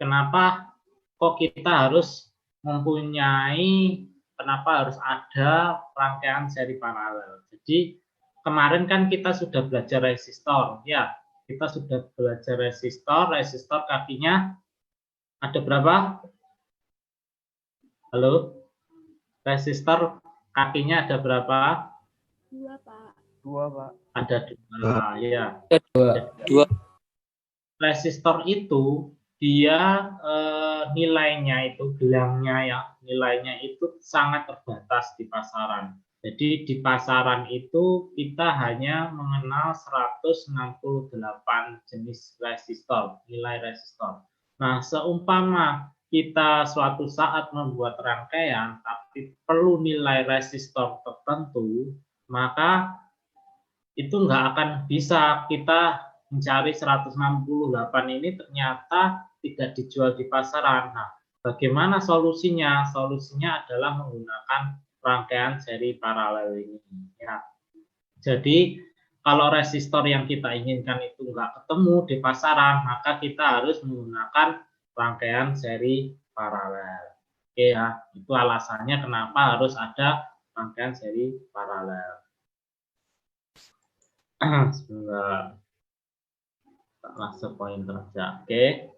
kenapa kok kita harus mempunyai, kenapa harus ada rangkaian seri paralel. Jadi kemarin kan kita sudah belajar resistor, ya. Kita sudah belajar resistor, resistor kakinya ada berapa? Halo? Resistor kakinya ada berapa? 2, Pak. 2, Pak. Ada 2, ya. Dua. Resistor itu dia nilainya itu, gelangnya ya, nilainya itu sangat terbatas di pasaran. Jadi di pasaran itu kita hanya mengenal 168 jenis resistor, nilai resistor. Nah, seumpama kita suatu saat membuat rangkaian tapi perlu nilai resistor tertentu, maka itu nggak akan bisa kita mencari 168 ini ternyata tidak dijual di pasaran. Nah, bagaimana solusinya? Solusinya adalah menggunakan rangkaian seri paralel ini. Ya. Jadi kalau resistor yang kita inginkan itu nggak ketemu di pasaran, maka kita harus menggunakan rangkaian seri paralel. Oke ya, itu alasannya kenapa harus ada rangkaian seri paralel. Sebentar. Masuk poin kerja. Oke.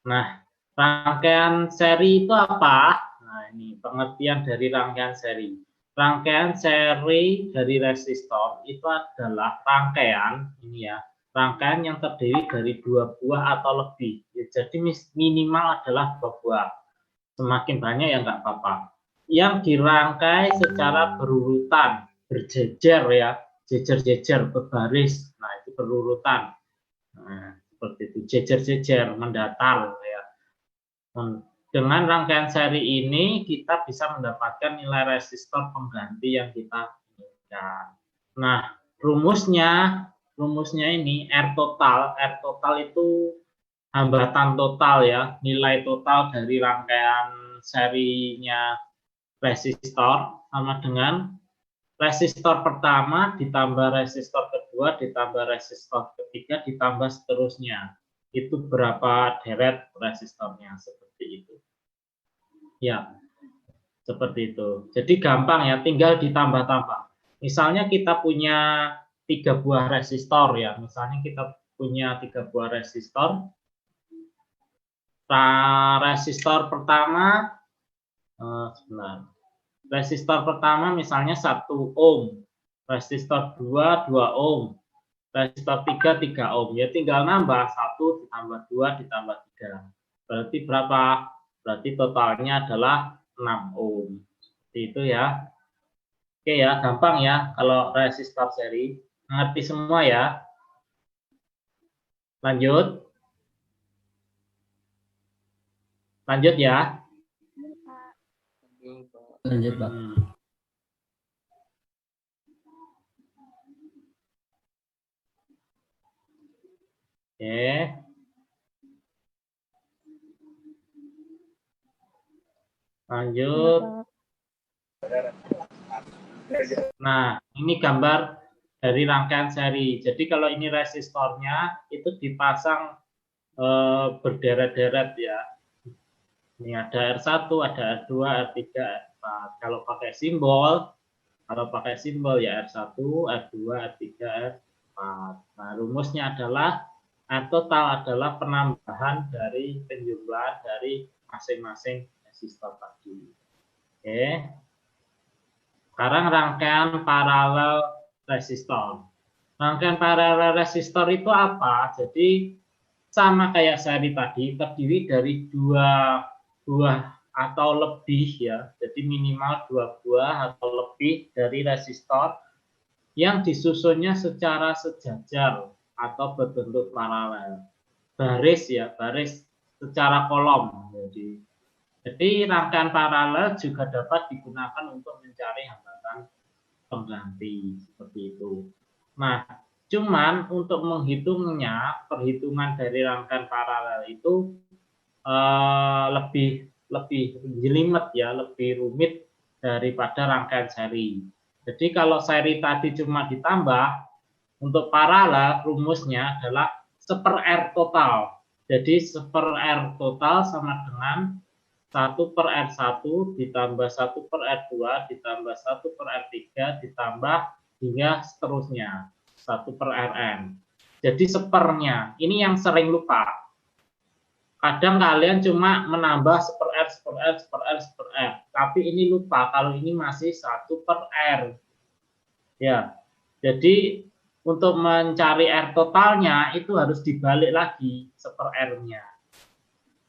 Nah, rangkaian seri itu apa? Nah, ini pengertian dari rangkaian seri. Rangkaian seri dari resistor itu adalah rangkaian ini ya, rangkaian yang terdiri dari 2 buah atau lebih. Ya, jadi minimal adalah 2 buah. Semakin banyak ya nggak apa-apa. Yang dirangkai secara berurutan, berjejer ya, jejer-jejer, berbaris. Nah, itu berurutan. Nah, seperti itu, jejer-jejer, mendatar ya. Dengan rangkaian seri ini kita bisa mendapatkan nilai resistor pengganti yang kita inginkan. Nah, rumusnya ini R total itu hambatan total ya, nilai total dari rangkaian serinya resistor sama dengan resistor pertama ditambah resistor kedua ditambah resistor ketiga ditambah seterusnya. Itu berapa deret resistornya, seperti itu. Ya, seperti itu. Jadi gampang ya, tinggal ditambah-tambah. Misalnya kita punya 3 buah resistor ya. Misalnya kita punya 3 buah resistor. Resistor pertama, resistor pertama misalnya 1 ohm, resistor 2 ohm, resistor 3 ohm. Ya tinggal nambah 1 ditambah 2 ditambah 3. Berarti berapa? Berarti totalnya adalah 6 ohm. Seperti itu ya. Oke ya, gampang ya kalau resistor seri. Mengerti semua ya. Lanjut. Lanjut ya. Lanjut, Pak. Oke. Lanjut. Nah, ini gambar dari rangkaian seri. Jadi kalau ini resistornya itu dipasang berderet-deret ya. Ini ada R1, ada R2, R3, R4. Kalau pakai simbol ya R1, R2, R3, R4. Nah, rumusnya adalah R total adalah penambahan dari penjumlahan dari masing-masing resistor tadi. Oke. Sekarang rangkaian paralel resistor. Rangkaian paralel resistor itu apa? Jadi sama kayak seri tadi, terdiri dari 2 buah atau lebih ya. Jadi minimal 2 buah atau lebih dari resistor yang disusunnya secara sejajar atau berbentuk paralel. Baris ya, baris secara kolom. Jadi rangkaian paralel juga dapat digunakan untuk mencari hambatan pengganti seperti itu. Nah, cuman untuk menghitungnya, perhitungan dari rangkaian paralel itu lebih jelimet ya, lebih rumit daripada rangkaian seri. Jadi kalau seri tadi cuma ditambah, untuk paralel rumusnya adalah 1/R total. Jadi 1/R total sama dengan 1/R1 ditambah 1/R2 ditambah 1/R3 ditambah hingga seterusnya 1/Rn. Jadi sepernya. Ini yang sering lupa. Kadang kalian cuma menambah 1/R, 1/R, 1/R, 1/R. Tapi ini lupa kalau ini masih 1/R. Ya. Jadi untuk mencari R totalnya itu harus dibalik lagi 1/R-nya.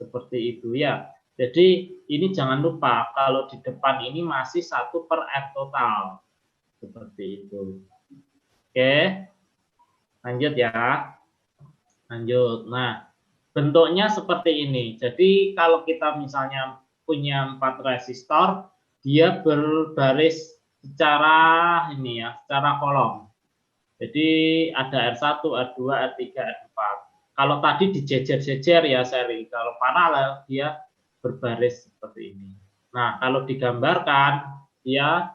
Seperti itu ya. Jadi ini jangan lupa kalau di depan ini masih 1/R total. Seperti itu. Oke. Lanjut ya. Lanjut. Nah, bentuknya seperti ini. Jadi kalau kita misalnya punya 4 resistor, dia berbaris secara ini ya, secara kolom. Jadi ada R1, R2, R3, R4. Kalau tadi dijejer-jejer ya seri, kalau paralel dia berbaris seperti ini. Nah, kalau digambarkan dia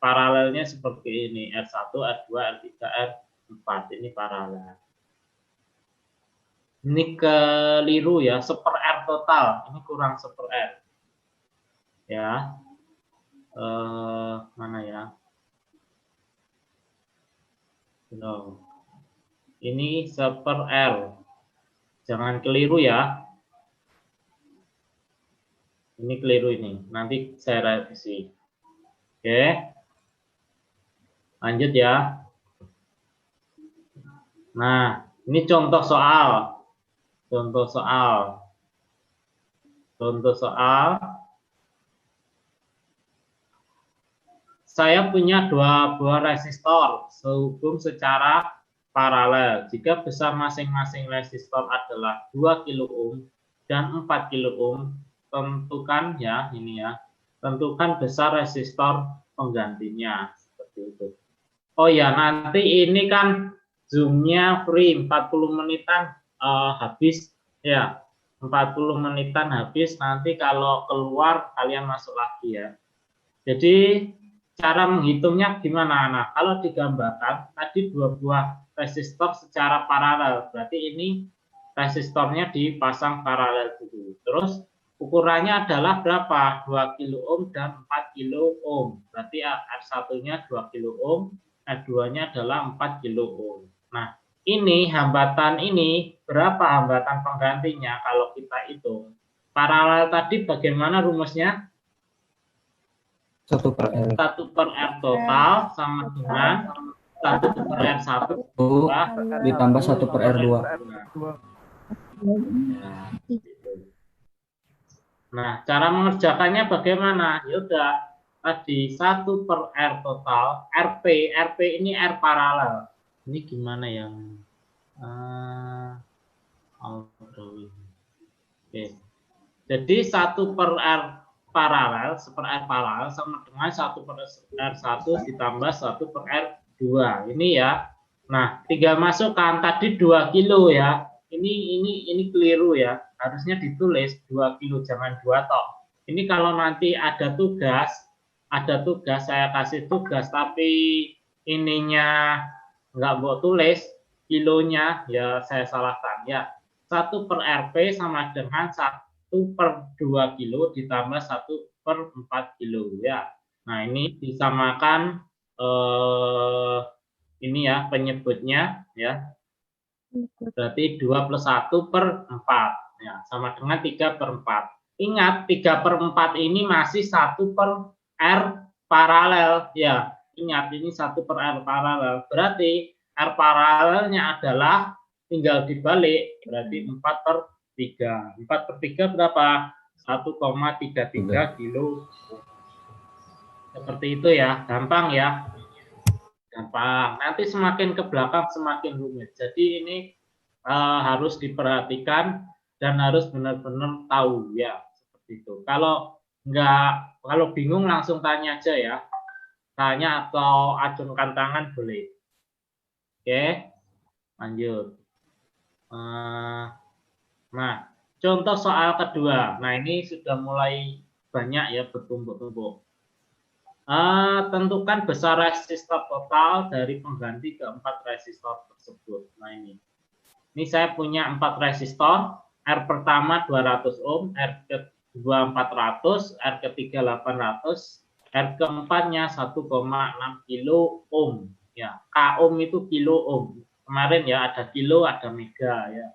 paralelnya seperti ini, R1, R2, R3, R4. Ini paralel. Ini keliru ya, 1/R total. Ini kurang 1/R. Ya. Mana ya? No. Ini 1/R. Jangan keliru ya. Ini keliru ini. Nanti saya revisi. Oke. Lanjut ya. Nah, ini contoh soal. Contoh soal. Contoh soal. Saya punya dua buah resistor sehubung secara paralel. Jika besar masing-masing resistor adalah 2 kilo ohm dan 4 kilo ohm, tentukan ya, ini ya. Tentukan besar resistor penggantinya seperti itu. Oh ya, nanti ini kan Zoom-nya free 40 menitan habis ya. 40 menitan habis, nanti kalau keluar kalian masuk lagi ya. Jadi cara menghitungnya gimana? Nah, kalau digambarkan tadi dua buah resistor secara paralel, berarti ini resistornya dipasang paralel dulu. Terus ukurannya adalah berapa? 2 kilo ohm dan 4 kilo ohm. Berarti R1-nya 2 kilo ohm, R2-nya adalah 4 kilo ohm. Nah, ini hambatan ini berapa hambatan penggantinya kalau kita hitung? Paralel tadi bagaimana rumusnya? 1/R 1/R total sama dengan 1/R1 ditambah 1/R2. Nah, cara mengerjakannya bagaimana? Ya udah, tadi 1/R total, RP ini R paralel. Ini gimana yang Oke. Jadi 1/R paralel, 1/R paralel sama dengan 1/R1 ditambah 1/R2. Ini ya. Nah, tinggal masukkan tadi 2 kilo ya. Ini keliru ya. Harusnya ditulis 2 kilo, jangan 2 tok. Ini kalau nanti ada tugas saya kasih tugas tapi ininya nggak mau tulis kilonya, ya saya salahkan ya. 1/RP sama dengan 1/2 kilo ditambah 1/4 kilo ya. Nah, ini disamakan ini ya penyebutnya ya. Berarti 2 plus 1/4 ya, sama dengan 3/4. Ingat 3/4 ini masih 1/R paralel ya. Ingat ini 1/R paralel. Berarti R paralelnya adalah tinggal dibalik, berarti 4/3. 4/3 berapa? 1,33 kilo. Seperti itu ya, gampang ya. Gampang. Nanti semakin ke belakang semakin rumit. Jadi ini harus diperhatikan dan harus benar-benar tahu ya, seperti itu. Kalau bingung langsung tanya aja ya. Tanya atau acungkan tangan boleh. Oke, lanjut. Nah, contoh soal kedua. Nah, ini sudah mulai banyak ya, bertumpuk-tumpuk. Tentukan besar resistor total dari pengganti keempat resistor tersebut. Nah, ini. Ini saya punya 4 resistor, R pertama 200 ohm, R kedua 400, R ketiga 800, R keempatnya 1,6 kilo ohm. Ya, K ohm itu kilo ohm. Kemarin ya ada kilo, ada mega ya.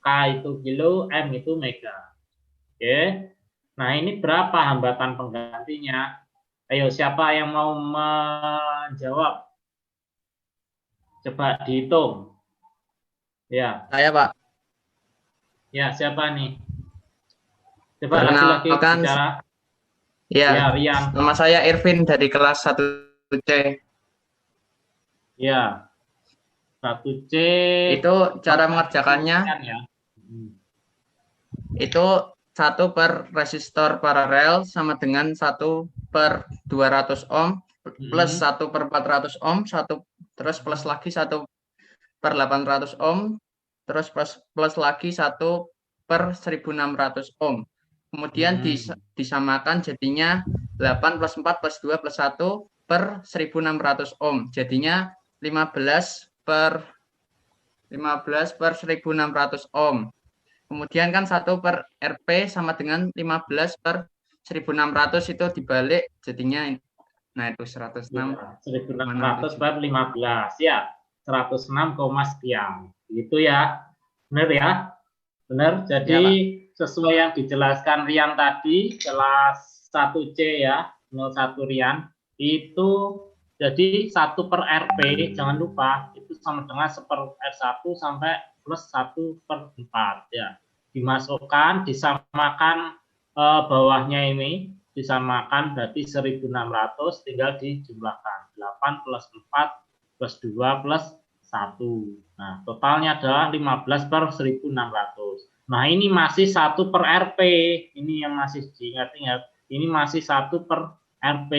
K itu kilo, M itu mega. Oke. Nah, ini berapa hambatan penggantinya? Ayo, siapa yang mau menjawab? Coba dihitung. Ya. Saya, Pak. Ya, siapa nih? Coba laki-laki Perkenalkan, bicara. ya, Ya, Rian. nama saya Irvin dari kelas 1C. Ya, 1C. Itu cara mengerjakannya, Ya. itu 1 per resistor paralel sama dengan 1 per 200 ohm, plus 1 per 400 ohm, terus plus lagi 1 per 800 ohm, terus plus lagi 1 per 1600 ohm. Kemudian disamakan jadinya 8 plus 4 plus 2 plus 1 per 1600 ohm. Jadinya 15 per 1600 ohm. Kemudian kan 1 per RP sama dengan 15 per 1600 itu dibalik jadinya, nah itu 106. Ya, 1600 per 15 ya, 106, sekian. Gitu ya. Benar ya? Benar. Jadi ya, sesuai yang dijelaskan Rian tadi, kelas 1C ya, 01 Rian, itu jadi 1 per RP, jangan lupa, itu sama dengan 1 per R1 sampai plus 1 per 4 ya. Dimasukkan, disamakan bawahnya ini, disamakan berarti 1600, tinggal dijumlahkan. 8 plus 4 plus 2 plus 1. Nah, totalnya adalah 15 per 1600. Nah, ini masih 1 per RP. Ini yang masih diingat-ingat. Ini masih 1 per RP.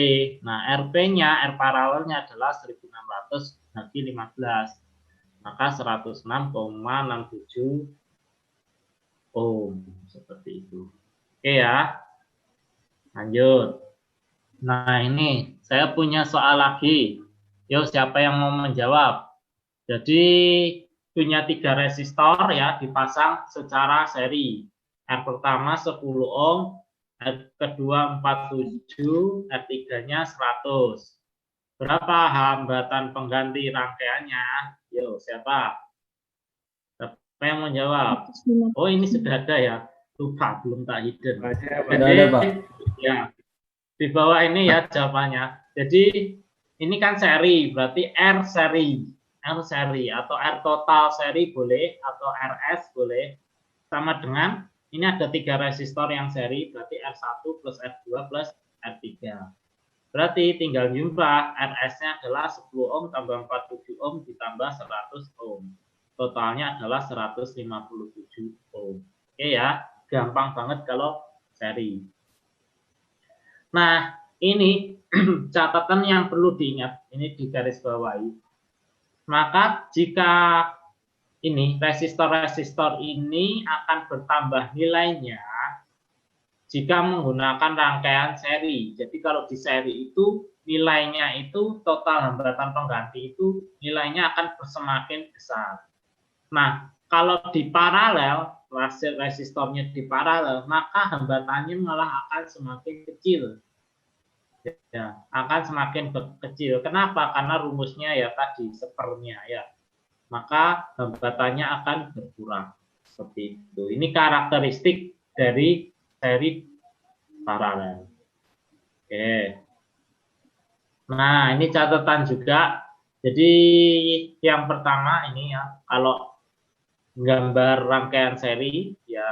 Nah, RP-nya, R paralelnya adalah 1600 bagi 15. Maka 106,67 ohm. Seperti itu. Oke ya. Lanjut. Nah, ini saya punya soal lagi. Yuk, siapa yang mau menjawab? Jadi punya 3 resistor ya, dipasang secara seri. R pertama 10 ohm, R kedua 47, R tiganya 100. Berapa hambatan pengganti rangkaiannya? Yuk, siapa? Siapa yang mau jawab? Oh, ini sudah ada ya. Lupa, belum tak hidden. Jadi, ya, di bawah ini ya jawabannya. Jadi ini kan seri, berarti R seri atau R total seri boleh, atau RS boleh, sama dengan ini ada 3 resistor yang seri, berarti R1 plus R2 plus R3. Berarti tinggal jumlah RS-nya adalah 10 ohm tambah 47 ohm ditambah 100 ohm. Totalnya adalah 157 ohm. Oke ya, gampang banget kalau seri. Nah, ini catatan yang perlu diingat, ini di garis bawahi. Maka jika ini resistor-resistor ini akan bertambah nilainya jika menggunakan rangkaian seri. Jadi kalau di seri itu nilainya itu total hambatan pengganti itu nilainya akan semakin besar. Nah, kalau di paralel, resistornya di paralel, maka hambatannya malah akan semakin kecil. Ya, akan semakin kecil. Kenapa? Karena rumusnya ya tadi sepernya ya. Maka hambatannya akan berkurang. Seperti itu. Ini karakteristik dari seri paralel. Oke. Nah, ini catatan juga. Jadi yang pertama ini ya, kalau gambar rangkaian seri ya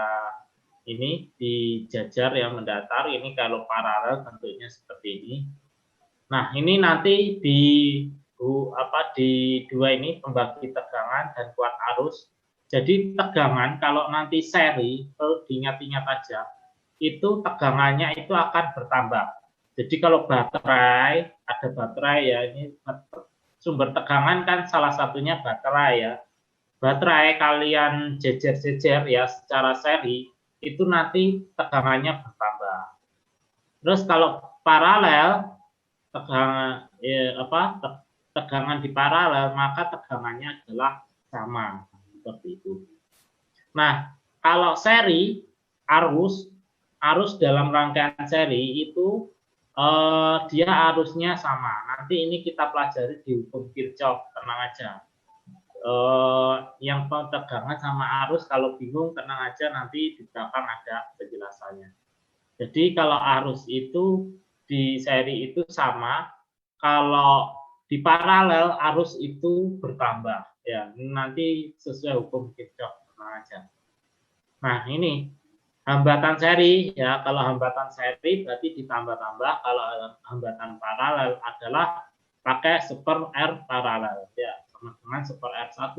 ini dijajar yang mendatar, ini kalau paralel tentunya seperti ini. Nah, ini nanti di dua ini pembagi tegangan dan kuat arus. Jadi tegangan kalau nanti seri, diingat-ingat aja, itu tegangannya itu akan bertambah. Jadi kalau baterai, ada baterai ya, ini sumber tegangan kan salah satunya baterai ya. Baterai kalian jejer-jejer ya secara seri, itu nanti tegangannya bertambah. Terus kalau paralel, tegangan di paralel, maka tegangannya adalah sama. seperti itu. Nah, kalau seri arus dalam rangkaian seri itu dia arusnya sama. Nanti ini kita pelajari di hukum Kirchhoff, tenang aja. Yang tegangan sama arus kalau bingung tenang aja, nanti di belakang ada penjelasannya. Jadi kalau arus itu di seri itu sama, kalau di paralel arus itu bertambah. Ya, nanti sesuai hukum Kirchhoff, tenang aja. Nah, ini hambatan seri, ya, kalau hambatan seri berarti ditambah-tambah, kalau hambatan paralel adalah pakai seper R paralel, ya, sama dengan seper R1,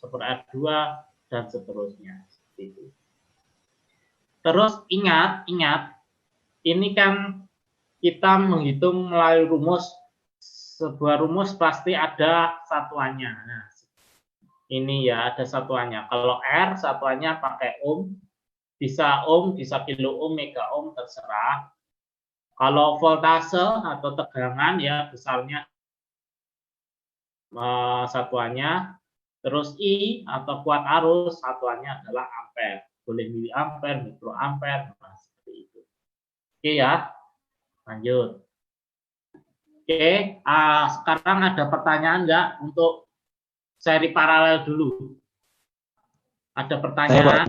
seper R2, dan seterusnya. Gitu. Terus ingat, ini kan kita menghitung melalui rumus, sebuah rumus pasti ada satuannya. Nah, ini ya ada satuannya. Kalau R satuannya pakai ohm, bisa kilo ohm, mega ohm, terserah. Kalau voltase atau tegangan ya besarnya satuannya. Terus I atau kuat arus satuannya adalah ampere. Boleh miliampere, mikroampere, nah, seperti itu. Oke ya, lanjut. Oke, sekarang ada pertanyaan enggak untuk seri paralel dulu? Ada pertanyaan?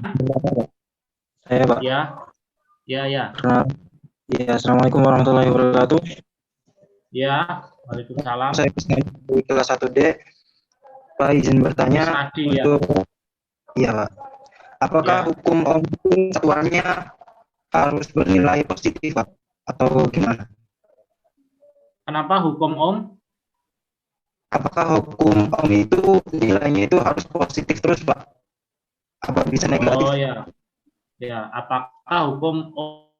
Saya, Pak. Ya. Ya, Assalamualaikum warahmatullahi wabarakatuh. Ya, waalaikumsalam. Saya di kelas 1D. Pak, izin bertanya untuk ya, Pak. Apakah hukum Ohm satuannya harus bernilai positif, Pak? Atau gimana? Kenapa hukum Ohm? Apakah hukum Ohm itu nilainya itu harus positif terus, Pak? Apa bisa negatif? Oh ya. Ya, apakah hukum Ohm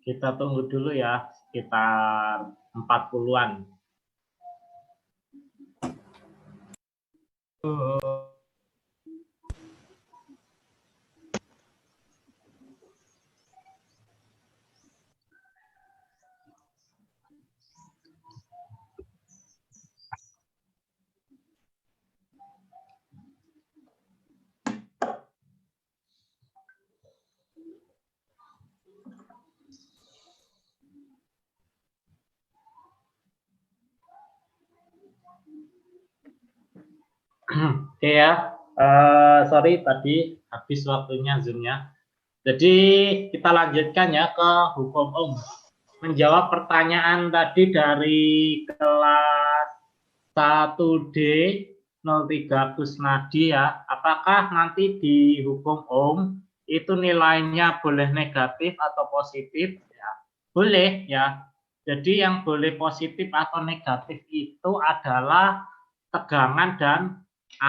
kita tunggu dulu ya, sekitar 40-an. Oke ya, sorry tadi habis waktunya Zoom-nya. Jadi kita lanjutkan ya ke hukum Ohm. Menjawab pertanyaan tadi dari kelas 1D 03 Kusnadi ya, apakah nanti di hukum Ohm itu nilainya boleh negatif atau positif? Ya, boleh ya. Jadi yang boleh positif atau negatif itu adalah tegangan dan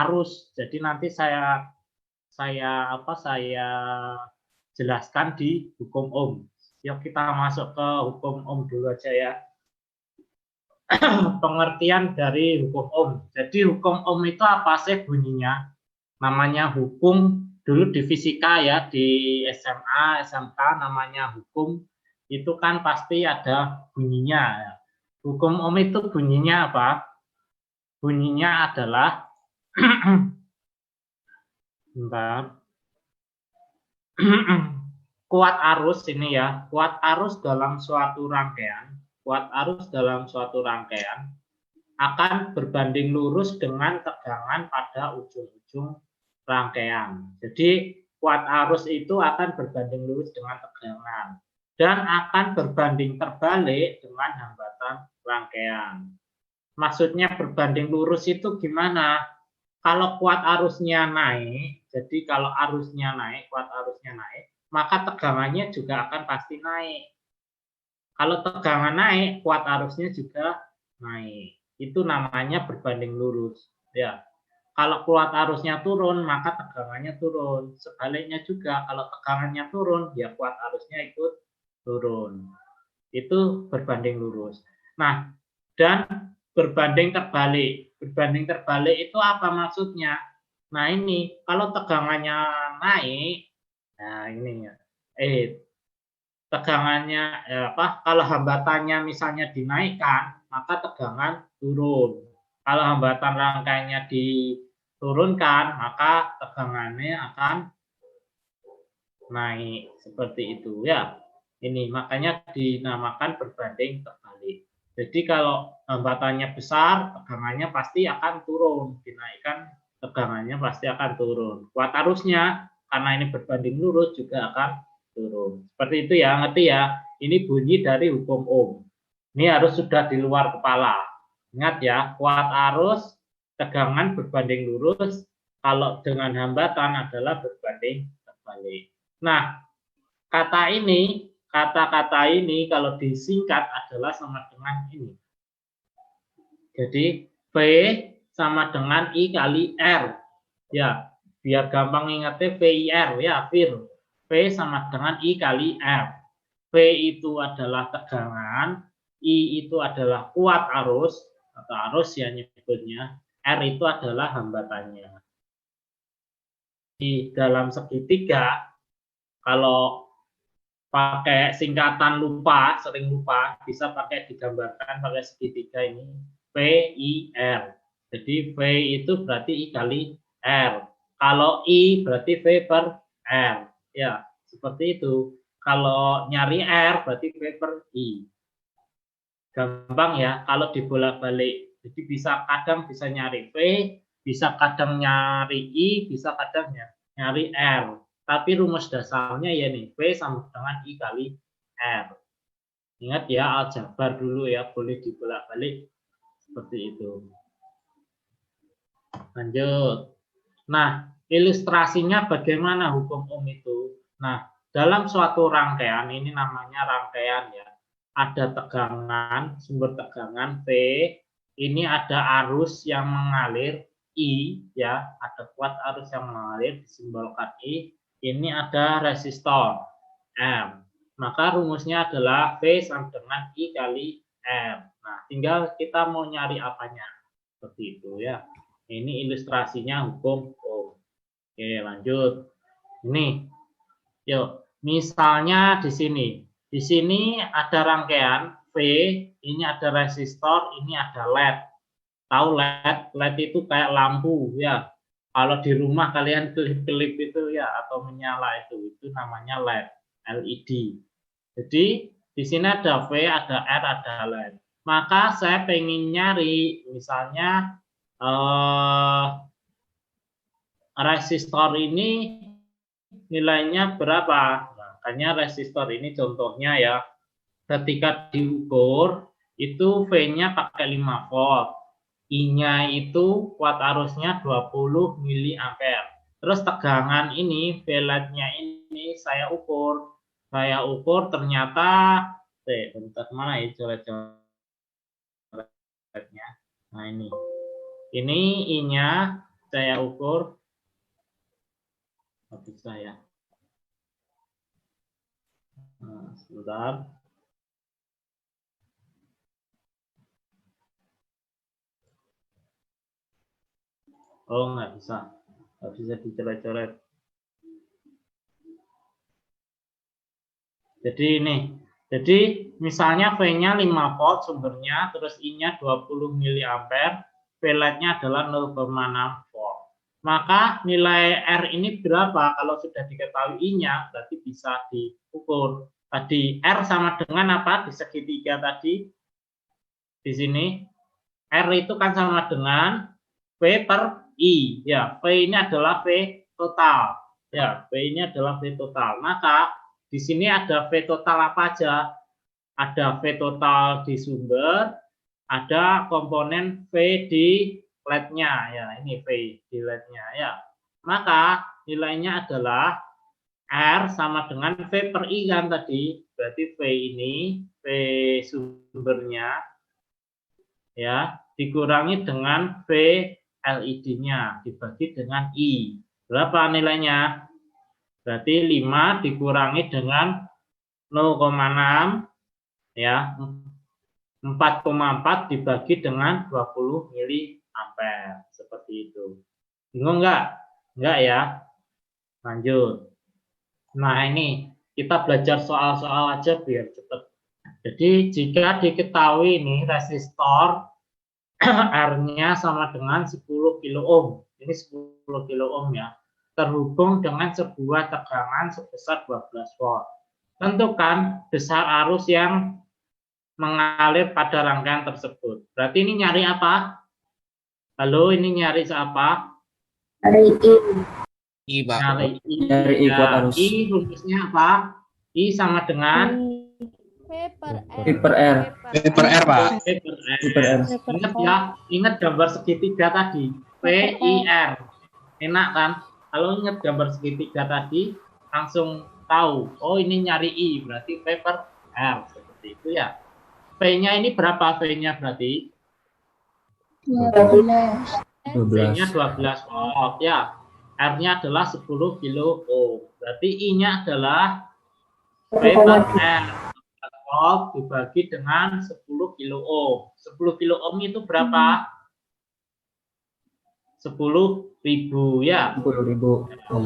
arus. Jadi nanti saya jelaskan di hukum Ohm. Yuk kita masuk ke hukum Ohm dulu aja ya. Pengertian dari hukum Ohm. Jadi hukum Ohm itu apa sih bunyinya? Namanya hukum dulu di fisika ya, di SMA, SMK namanya hukum, itu kan pasti ada bunyinya. Ya. Hukum Ohm itu bunyinya apa? Bunyinya adalah bentar. Kuat arus ini ya, kuat arus dalam suatu rangkaian, akan berbanding lurus dengan tegangan pada ujung-ujung rangkaian. Jadi kuat arus itu akan berbanding lurus dengan tegangan dan akan berbanding terbalik dengan hambatan rangkaian. Maksudnya berbanding lurus itu gimana? Kalau kuat arusnya naik, jadi kalau arusnya naik, kuat arusnya naik, maka tegangannya juga akan pasti naik. Kalau tegangan naik, kuat arusnya juga naik. Itu namanya berbanding lurus. Ya. Kalau kuat arusnya turun, maka tegangannya turun. Sebaliknya juga, kalau tegangannya turun, ya kuat arusnya ikut turun. Itu berbanding lurus. Nah, dan berbanding terbalik. Berbanding terbalik itu apa maksudnya? Nah ini, kalau tegangannya naik, nah ini ya, tegangannya kalau hambatannya misalnya dinaikkan, maka tegangan turun. Kalau hambatan rangkaiannya diturunkan, maka tegangannya akan naik seperti itu ya. Ini makanya dinamakan berbanding terbalik. Jadi kalau hambatannya besar, tegangannya pasti akan turun. Dinaikkan, tegangannya pasti akan turun. Kuat arusnya karena ini berbanding lurus juga akan turun. Seperti itu ya, ngerti ya? Ini bunyi dari hukum Ohm. Ini harus sudah di luar kepala. Ingat ya, kuat arus, tegangan berbanding lurus, kalau dengan hambatan adalah berbanding terbalik. Nah, kata-kata ini kalau disingkat adalah sama dengan ini. Jadi, V sama dengan I kali R. Ya, biar gampang ingatnya VIR ya, VIR. V sama dengan I kali R. V itu adalah tegangan, I itu adalah kuat arus, atau arus ya nyebutnya, R itu adalah hambatannya. Di dalam segitiga, kalau pakai singkatan sering lupa, bisa pakai digambarkan pakai segitiga ini, VIR. Jadi V itu berarti I kali R. Kalau I berarti V per R. Ya, seperti itu. Kalau nyari R berarti V per I. Gampang ya, kalau dibolak-balik. Jadi kadang bisa nyari V, bisa kadang nyari I, bisa kadang nyari R. Tapi rumus dasarnya ya nih, V sama dengan I kali R. Ingat ya, aljabar dulu ya, boleh dibolak-balik seperti itu. Lanjut. Nah, ilustrasinya bagaimana hukum Ohm itu? Nah, dalam suatu rangkaian, ini namanya rangkaian ya, ada tegangan, sumber tegangan V, ini ada arus yang mengalir I, ya, ada kuat arus yang mengalir, disimbolkan I, ini ada resistor M. Maka rumusnya adalah V sama dengan I kali M. Nah, tinggal kita mau nyari apanya. Seperti itu ya. Ini ilustrasinya hukum Ohm. Oke, lanjut. Ini. Yuk, misalnya di sini. Di sini ada rangkaian V, ini ada resistor, ini ada LED. Tahu LED? LED itu kayak lampu ya. Kalau di rumah kalian kelip-kelip itu ya, atau menyala itu namanya LED, LED. Jadi di sini ada V, ada R, ada LED. Maka saya pengen nyari misalnya resistor ini nilainya berapa. Makanya resistor ini contohnya ya, ketika diukur itu V-nya pakai 5 volt. I-nya itu kuat arusnya 20 mA. Terus tegangan ini, V-LED-nya ini saya ukur. Ternyata, bentar mana ya coret-coretnya. Nah ini. Ini I-nya saya ukur. Habis saya. Nah, sebentar. Oh, nggak bisa dicoret-coret. Jadi ini. Jadi misalnya V-nya 5 volt sumbernya, terus I-nya 20 mA, V-LED-nya adalah 0,6 volt. Maka nilai R ini berapa? Kalau sudah diketahui I-nya, berarti bisa diukur. Tadi R sama dengan apa? Di segitiga tadi. Di sini. R itu kan sama dengan V per I. Ya, V ini adalah V total. Ya, V ini adalah V total. Maka di sini ada V total apa aja? Ada V total di sumber, ada komponen V di LED-nya. Ya, ini V di LED-nya. Ya, maka nilainya adalah R sama dengan V per I kan tadi. Berarti V ini, V sumbernya, ya, dikurangi dengan V LED-nya, dibagi dengan I. Berapa nilainya? Berarti 5 dikurangi dengan 0,6, ya, 4,4 dibagi dengan 20 mA. Seperti itu. Bingung nggak? Nggak ya? Lanjut. Nah, ini kita belajar soal-soal aja biar cepat. Jadi, jika diketahui ini resistor R-nya sama dengan 10 kilo ohm. Ini 10 kilo ohm ya. Terhubung dengan sebuah tegangan sebesar 12 volt. Tentukan besar arus yang mengalir pada rangkaian tersebut. Berarti ini nyari apa? Halo, ini nyari apa? Nyari I. I, Pak. Nyari I. Nyari I kuat arus. I rumusnya apa? I sama dengan V per R. I per R. V per R, Pak. V per R. I per R. Ingat ya, ingat gambar segitiga tadi. VIR. Enak kan? Kalau ingat gambar segitiga tadi, langsung tahu. Oh, ini nyari I, berarti V per R. Seperti itu ya. V-nya ini berapa V-nya berarti? 12. V-nya 12 volt ya. R-nya adalah 10 kilo ohm. Berarti I-nya adalah V per R. Volt dibagi dengan 10 kilo ohm. 10 kilo ohm itu berapa? 10.000 ya. 10.000 ohm.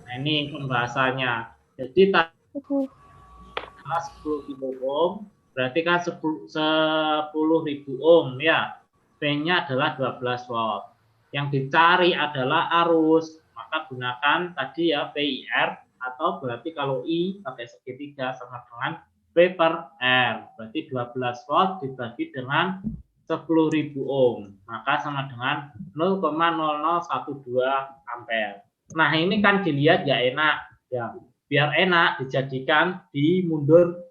Nah, ini pembahasannya. Jadi tadi 10 kilo ohm berarti kan 10.000 ohm ya. V-nya adalah 12 volt. Yang dicari adalah arus. Maka gunakan tadi ya VIR, atau berarti kalau I pakai segitiga sama dengan V per R. Berarti 12 volt dibagi dengan 10.000 ohm. Maka sama dengan 0,0012 ampere. Nah, ini kan dilihat ya enak. Ya, biar enak dijadikan dimundur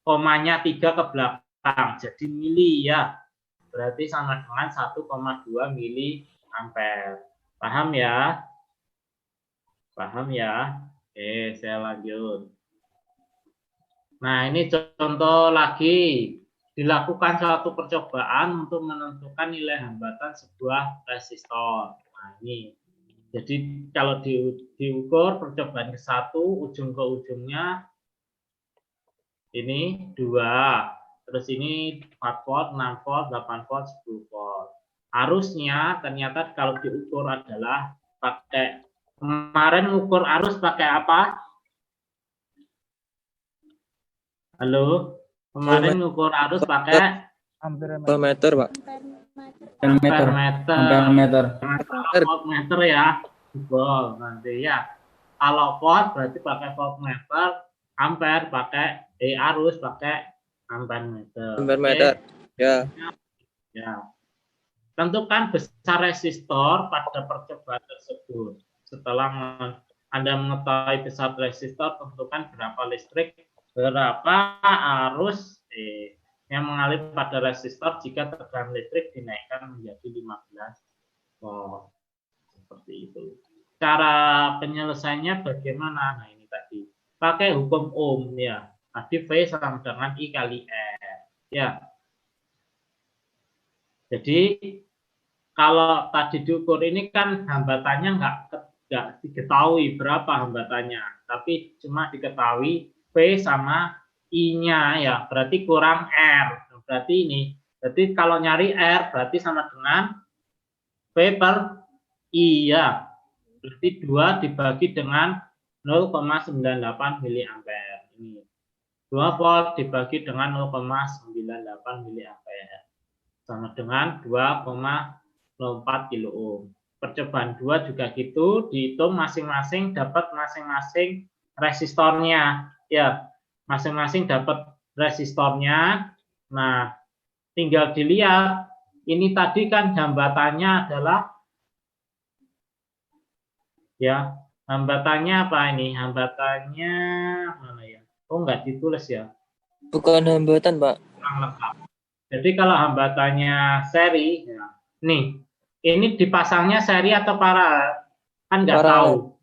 komanya 3 ke belakang. Jadi mili ya. Berarti sama dengan 1,2 mili ampere. Paham ya? Paham ya? Oke, saya lanjut. Nah, ini contoh lagi. Dilakukan suatu percobaan untuk menentukan nilai hambatan sebuah resistor. Nah, ini. Jadi, kalau diukur percobaan ke-1, ujung ke ujungnya ini 2. Terus ini 4 volt, 6 volt, 8 volt, 10 volt. Arusnya ternyata kalau diukur adalah pakai, kemarin ukur arus pakai apa? Halo? Kemarin ukur arus pakai Ampermeter, Pak. Ampermeter. Voltmeter ya. Volt nanti ya. Kalau volt berarti pakai voltmeter, ampere pakai arus pakai ampermeter. Ampermeter. Ya. Ya. Tentukan besar resistor pada percobaan tersebut. Setelah Anda mengetahui besar resistor, tentukan berapa listrik, berapa arus yang mengalir pada resistor jika tegangan listrik dinaikkan menjadi 15 volt. Seperti itu. Cara penyelesaiannya bagaimana? Nah, ini tadi. Pakai hukum Ohm ya. Tadi V sama dengan I kali R. Ya. Jadi kalau tadi diukur ini kan hambatannya nggak diketahui berapa hambatannya, tapi cuma diketahui V sama I-nya ya, berarti kurang R. Berarti ini, berarti kalau nyari R berarti sama dengan V per I ya. Berarti 2 dibagi dengan 0,98 mA. Ini 2 volt dibagi dengan 0,98 miliampere sama dengan 2,04 kilo ohm. Percobaan 2 juga gitu, dihitung masing-masing dapat masing-masing resistornya. Ya, masing-masing dapat resistornya. Nah, tinggal dilihat, ini tadi kan hambatannya adalah, ya, hambatannya apa ini? Hambatannya mana ya? Oh, enggak ditulis ya. Bukan hambatan, Pak. Kurang lengkap. Jadi kalau hambatannya seri, ya, nih, ini dipasangnya seri atau paralel? Kan nggak tahu.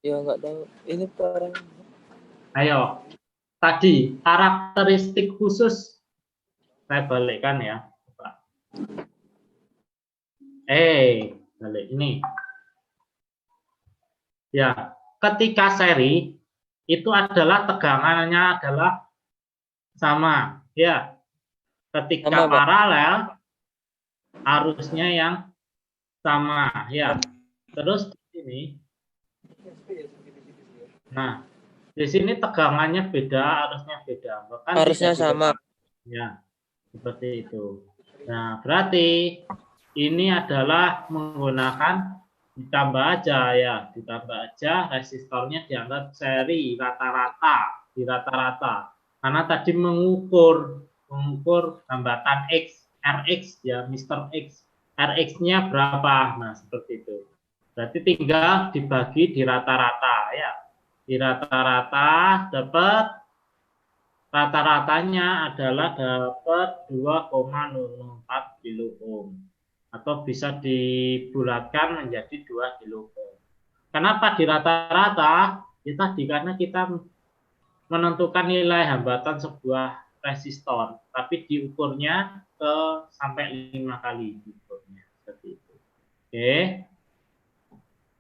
Ya, nggak tahu. Ini paralel. Ayo, tadi karakteristik khusus, saya balikkan ya. Balik ini. Ya, ketika seri itu adalah tegangannya adalah sama, ya. Ketika Sama, Pak. paralel arusnya yang sama, ya. Terus di sini, nah, di sini tegangannya beda, arusnya beda. Bahkan Arusnya sama. Ya, seperti itu. Nah, berarti ini adalah menggunakan ditambah aja ya, ditambah aja resistornya dianggap seri rata-rata, di rata-rata. Karena tadi mengukur hambatan X, Rx ya, Mr. X. Rx-nya berapa? Nah, seperti itu. Berarti tinggal dibagi di rata-rata ya. Di rata-rata dapat rata-ratanya adalah dapat 2,04 kilo ohm atau bisa dibulatkan menjadi 2 kilo ohm. Kenapa di rata-rata? Ya tadi karena kita menentukan nilai hambatan sebuah resistor, tapi diukurnya ke sampai 5 kali diukurnya seperti itu. Oke.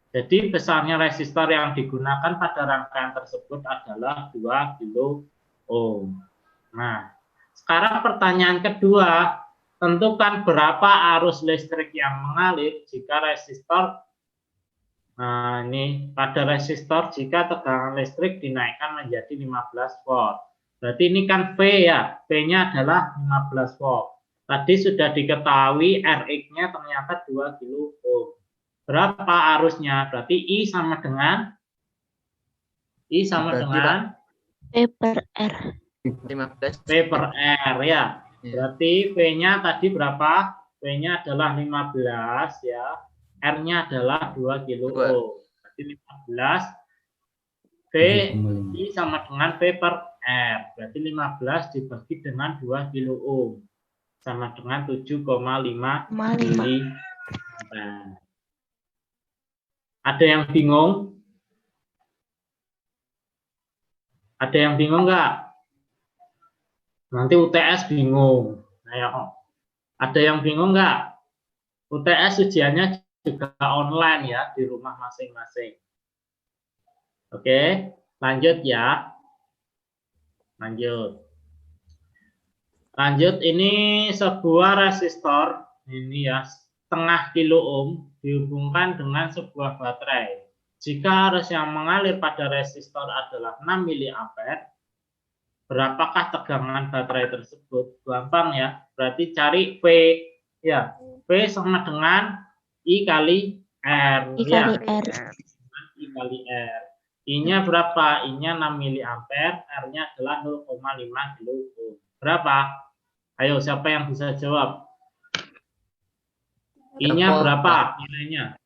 Jadi besarnya resistor yang digunakan pada rangkaian tersebut adalah 2 kilo ohm. Nah, sekarang pertanyaan kedua, tentukan berapa arus listrik yang mengalir jika resistor, nah ini pada resistor jika tegangan listrik dinaikkan menjadi 15 volt. Berarti ini kan V ya, V-nya adalah 15 volt. Tadi sudah diketahui Rx-nya ternyata 2 kilo ohm. Berapa arusnya? Berarti I sama dengan P per R. 15. P per R ya. Berarti V-nya tadi berapa? V-nya adalah 15 ya. R-nya adalah 2 kilo ohm. Berarti 15 V I sama dengan V per R. Berarti 15 dibagi dengan 2 kilo ohm sama dengan 7,5 mili. Ada yang bingung? Ada yang bingung nggak? Nanti UTS bingung. Ayo. Ada yang bingung nggak? UTS ujiannya juga online ya, di rumah masing-masing. Oke, lanjut ya. Lanjut. Ini sebuah resistor, ini ya, setengah kilo ohm dihubungkan dengan sebuah baterai. Jika arus yang mengalir pada resistor adalah 6 miliampere, berapakah tegangan baterai tersebut? Gampang ya, berarti cari V. Ya, V sama dengan I kali R. I kali R. I kali R. I-nya berapa? I-nya 6 miliampere, R-nya adalah 0,5 kilo ohm. Berapa? Ayo, siapa yang bisa jawab? I-nya berapa nilainya?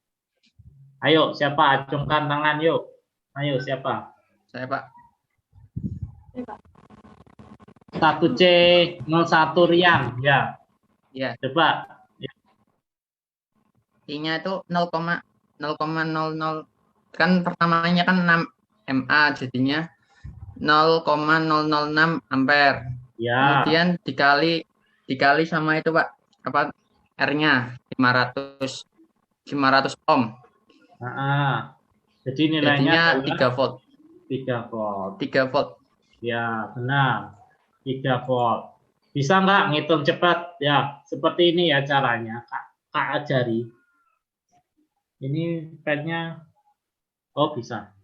Ayo, siapa? Acungkan tangan yuk. Ayo, siapa? Saya, Pak. 1C01 Rian, ya. Ya. Coba. I-nya itu 0,00, kan pertamanya kan 6 MA, jadinya 0,006 ampere. Ya. Kemudian dikali sama itu, Pak, apa R-nya 500 ohm. Jadi nilainya jadinya 3 volt. 3 volt. 3 volt. Ya, benar. 3 volt. Bisa nggak ngitung cepat? Ya, seperti ini ya caranya. Kak ajari. Ini pennya, oh bisa.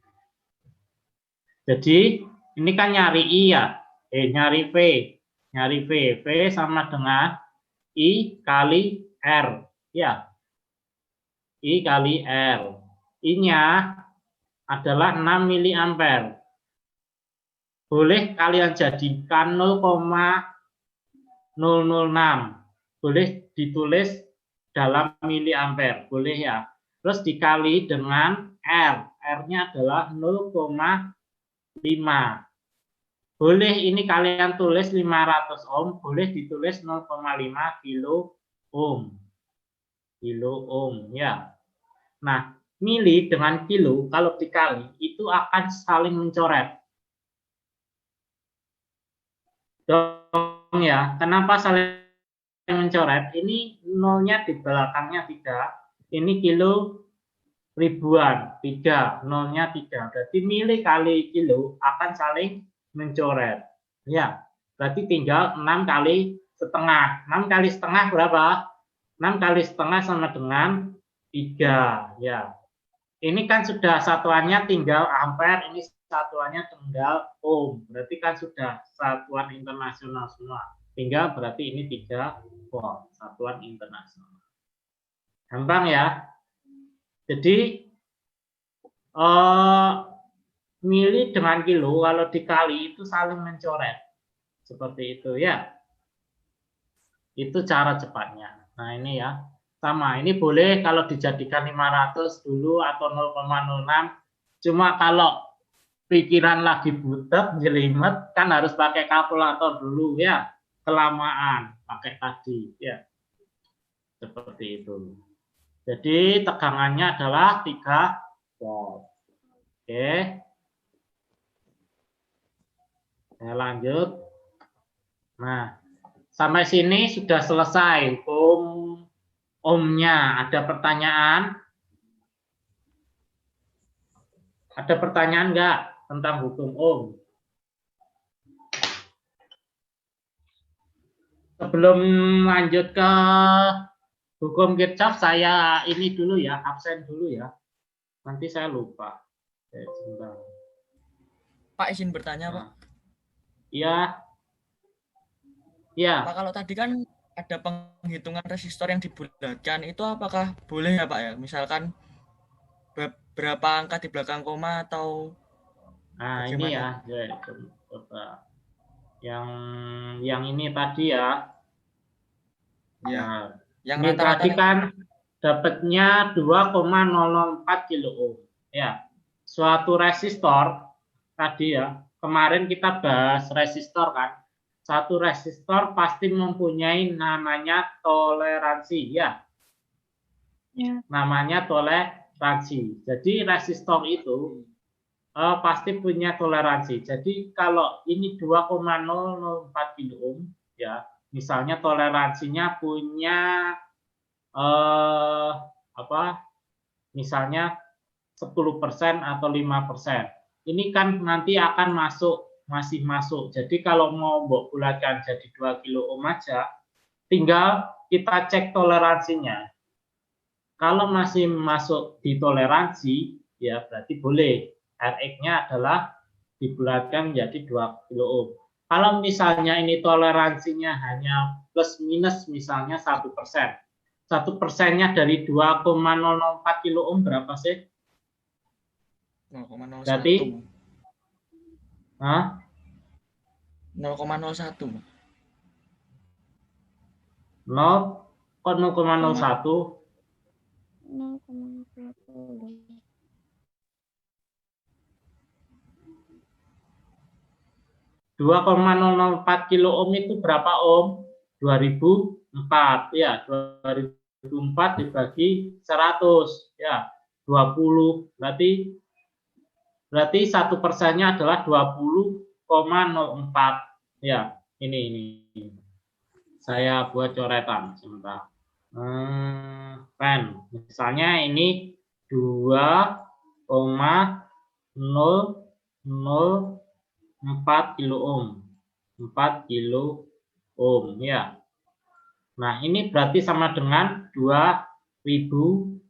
Jadi, ini kan nyari I ya. nyari V. Nyari V. V sama dengan I kali R. Ya. I kali R. I-nya adalah 6 miliampere. Boleh kalian jadikan 0,006. Boleh ditulis dalam miliampere. Boleh ya. Terus dikali dengan R. R-nya adalah 0,5. Boleh ini kalian tulis 500 ohm. Boleh ditulis 0,5 kilo ohm. Kilo ohm ya. Nah, mili dengan kilo kalau dikali itu akan saling mencoret. Dong ya. Kenapa saling mencoret? Ini nolnya di belakangnya 3. Ini kilo ribuan 3. Nolnya 3. Berarti mili kali kilo akan saling mencoret. Ya. Berarti tinggal 6 kali setengah. 6 kali setengah berapa? 6 kali setengah sama dengan 3. Ya. Ini kan sudah satuannya tinggal ampere, ini satuannya tinggal ohm. Berarti kan sudah satuan internasional semua. Tinggal berarti ini 3 volt, satuan internasional. Gampang ya. Jadi mili dengan kilo kalau dikali itu saling mencoret. Seperti itu ya. Itu cara cepatnya. Nah, ini ya. Sama, ini boleh kalau dijadikan 500 dulu atau 0,06. Cuma kalau pikiran lagi butek, jelimet, kan harus pakai kalkulator dulu ya. Kelamaan pakai tadi ya. Seperti itu. Jadi tegangannya adalah 3 volt. Oke. Saya lanjut. Nah, sampai sini sudah selesai ohmnya. Ada pertanyaan? Ada pertanyaan nggak tentang hukum ohm? Sebelum lanjut ke hukum Kirchhoff, saya ini dulu ya, absen dulu ya. Nanti saya lupa. Pak, izin bertanya, Pak. Iya. Iya. Pak, kalau tadi kan ada penghitungan resistor yang dibulatkan, itu apakah boleh ya, Pak ya? Misalkan berapa angka di belakang koma atau bagaimana? Ini ya, coba. Yang ini tadi ya. Ya. Yang ini tadi kan dapatnya 2,004 kilo ohm. Ya. Suatu resistor tadi ya. Kemarin kita bahas resistor kan. Satu resistor pasti mempunyai namanya toleransi ya. Ya. Namanya toleransi. Jadi resistor itu pasti punya toleransi. Jadi kalau ini 2,004 kilo ohm ya, misalnya toleransinya punya misalnya 10% atau 5%. Ini kan nanti akan masih masuk. Jadi kalau mau bulatkan jadi 2 kilo ohm aja, tinggal kita cek toleransinya. Kalau masih masuk di toleransi, ya berarti boleh. Rx-nya adalah dibulatkan menjadi 2 kilo ohm. Kalau misalnya ini toleransinya hanya plus minus misalnya 1%. 1%-nya dari 2,004 kilo ohm berapa sih? 0,01. Berarti 0,01. 0,01. 2,004 kilo ohm itu berapa ohm? 2004 ya, 2004 dibagi 100 ya, 20 berarti 1%-nya adalah 20,04 ya. Ini saya buat coretan sebentar. Pen misalnya ini 2,004 kilo ohm. 4 kilo ohm ya. Nah, ini berarti sama dengan 2004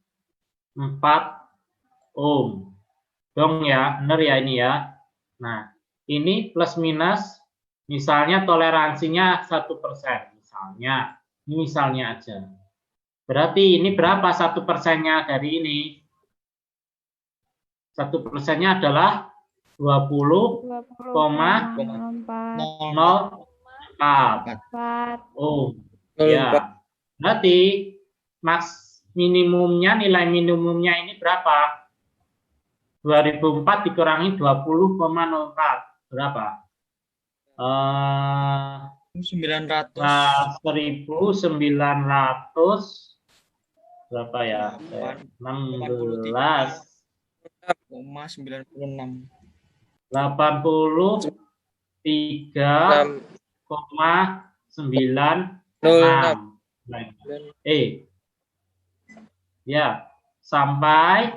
ohm. Dong ya, benar ya ini ya. Nah, ini plus minus Misalnya toleransinya 1%. Misalnya, ini misalnya aja. Berarti ini berapa 1%-nya dari ini? 1%-nya adalah 20,04 ohm. Ya. Berarti nilai minimumnya ini berapa? 2004 dikurangi 20,04 berapa? 900. 1900 berapa ya? 16,96 ya, sampai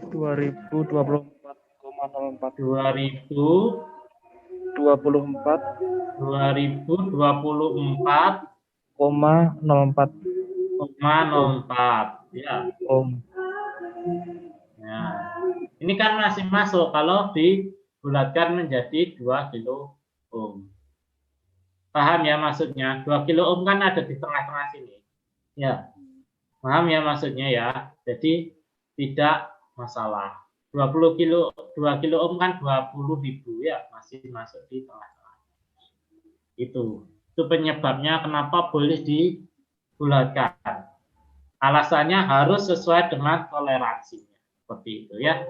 2024,04 ya. Nah, ini kan masih masuk kalau dibulatkan menjadi 2 kilo ohm. Paham ya maksudnya? 2 kilo ohm kan ada di tengah-tengah sini. Ya. Paham ya maksudnya ya? Jadi tidak masalah. 2 kilo ohm kan 20.000 ya, masih masuk di tengah-tengah. Itu penyebabnya kenapa boleh dibulatkan. Alasannya harus sesuai dengan toleransinya. Seperti itu ya.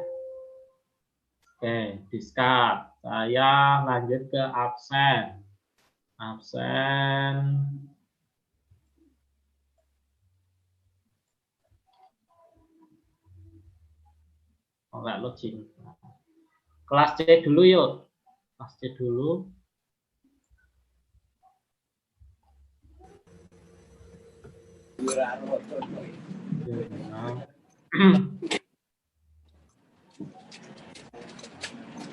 Oke, discard. Saya lanjut ke absen. Oh, enggak login. Kelas C dulu yuk. Kelas C dulu.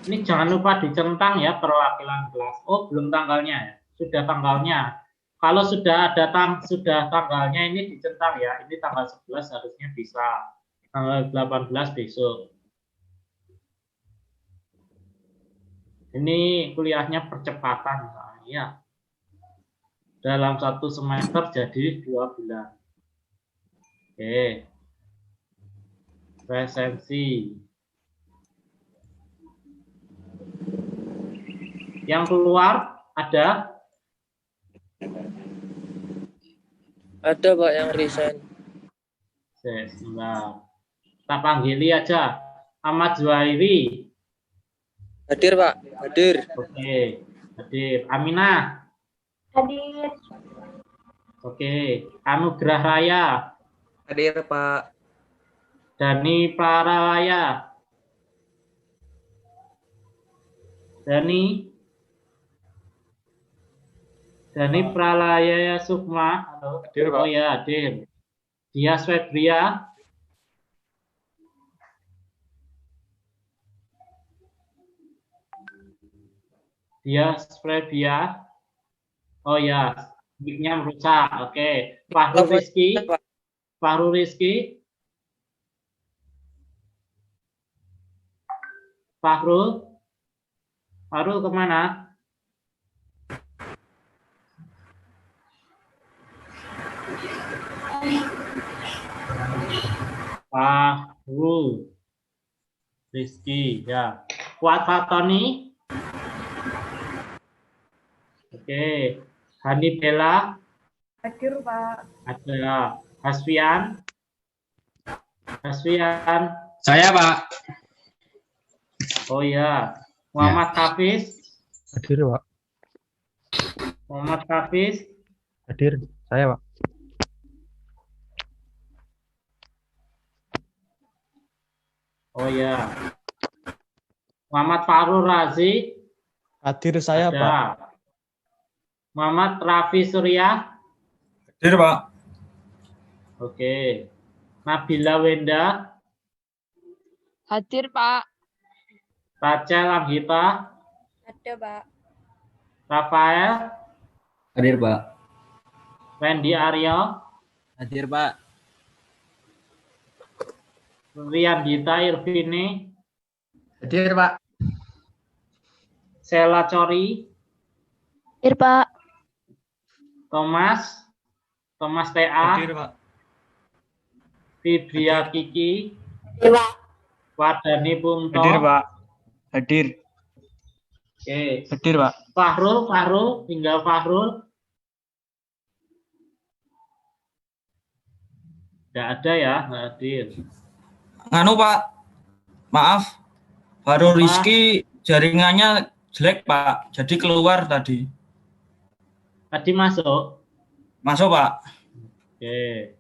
Ini jangan lupa dicentang ya perwakilan kelas. Oh, belum tanggalnya ya. Sudah tanggalnya. Kalau sudah ada tanggalnya ini dicentang ya. Ini tanggal 11 harusnya bisa. Tanggal 18 besok. Ini kuliahnya percepatan ya. Dalam 1 semester jadi 2 bulan. Oke. Presensi. Yang keluar ada? Ada Pak yang resign. Sebentar. Kita panggili aja. Ahmad Zuhairi. Hadir Pak, hadir. Oke, hadir. Aminah. Hadir. Oke. Anugerah Raya. Hadir, Pak. Dani Pralaya. Dani Pralaya Sukma. Halo. Hadir, Pak. Oh ya, hadir. Dia Swebria. Dia Swebria. Oh ya, mic-nya merusak. Oke. Fahru Rizky. Fahru Rizky. Fahrul kemana? Fahrul Rizky ya. Fuad Fatoni. Oke. Hani Bella. Hadir, Pak. Ada Hasfian. Saya, Pak. Oh ya. Muhammad Hafiz. Hadir, Pak. Muhammad Hafiz. Hadir, saya, Pak. Oh ya. Muhammad Farul Razi. Hadir, saya, ada. Pak. Muhammad Rafi Surya. Hadir, Pak. Oke. Nabila Wenda. Hadir, Pak. Rachel Anggita. Ada, Pak. Rafael. Hadir, Pak. Wendy Aryo. Hadir, Pak. Rian Gita Irvini. Hadir, Pak. Sela Cori, Hadir, Pak. Thomas TA, Hadir, Pak. Fibria Kiki, Hadir, Pak. Wardani Punto. Hadir, Pak. Hadir. Oke. Hadir, Pak. Fahrul, tinggal Fahrul. Nggak ada ya, nggak hadir. Nganu, Pak. Maaf. Baru Apa? Rizky jaringannya jelek, Pak. Jadi keluar tadi. Tadi masuk. Masuk, Pak. Oke.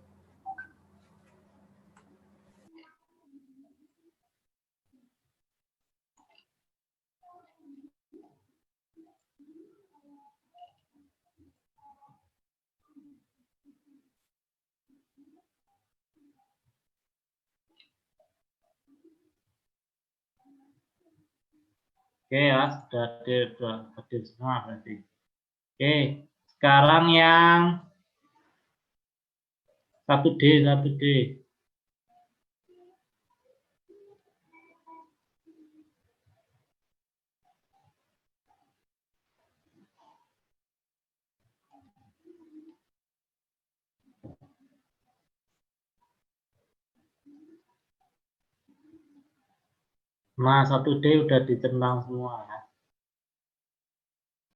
Oke ya, sudah hadir semua berarti. Oke, sekarang yang 1D. Nah, 1D udah dicentang semua ya.